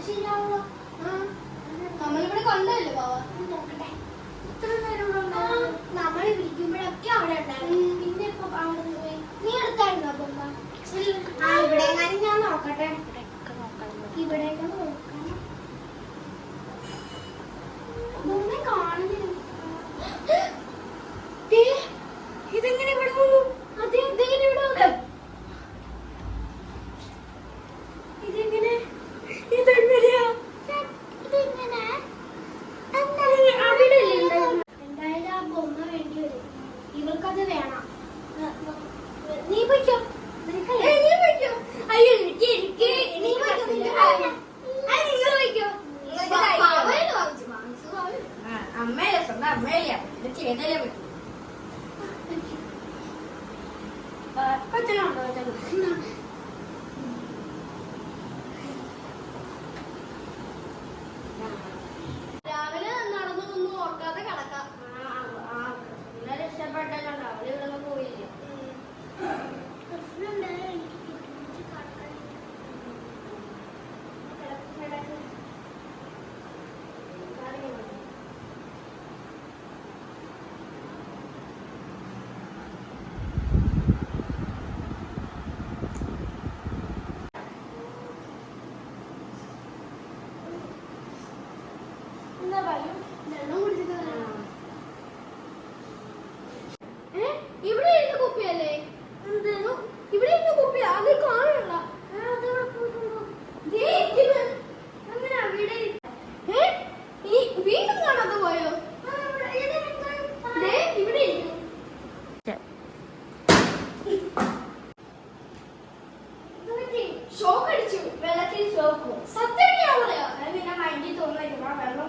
ശരിയാവുള്ളൂ. നമ്മളിവിടെ കണ്ടല്ലോ ബാബ. നോക്കട്ടെ. ഇത്ര നേരം നമ്മൾ വിളിക്കുമ്പോഴൊക്കെ അവിടെ ഉണ്ടായിരുന്നു. പിന്നെ ഇപ്പൊ അവിടെ പോയി. നീ എടുത്തായിരുന്നോ ബൊമ്മ? ഇവിടെ എങ്ങാനും ഞാൻ നോക്കട്ടെ. ഇവിടെയൊക്കെ നോക്കണം. ബൊമ്മ കാണുന്നില്ല. ഇതെങ്ങനെ ഇവിടെ വന്നു? അതെ, ഇതെങ്ങനെ ഇവിടെ വന്നു? ഇതെങ്ങനെ ഇതെങ്ങനെയാ ഇതെങ്ങനെ അവിടെ എന്തായാലും ആ ബൊമ്മ വേണ്ടി വരും. ഇവൾക്കത് വേണം. നീ പോയിക്കോ. നീ പോയിക്കോ. അയ്യോ എനിക്ക് നീ അമ്മയിലെ സ്വന്തം അമ്മയില്ല ചെയ്തല്ലേ പറ്റും. കൊച്ചനുണ്ടോ? രാവിലെ നടന്നൊന്നും ഓർക്കാതെ കിടക്കാം. ഇന്നലെ ഇഷ്ടപ്പെട്ടല്ലോ അവള് ഇവിടെ പോയില്ല. ഇവിടെ ഇരുന്ന് കുപ്പിയല്ലേ? ഇവിടെ ഇരുന്ന് കുപ്പിയ അത് കാണുള്ള വീണ്ടും കാണാതെ പോയോ? ഇവിടെ ഷോക്ക് അടിച്ചു. വെള്ളത്തിൽ ഷോക്കും സത്യം ഞാൻ പറയാ. പിന്നെ മൈൻഡിൽ തോന്നുന്നു വെള്ളം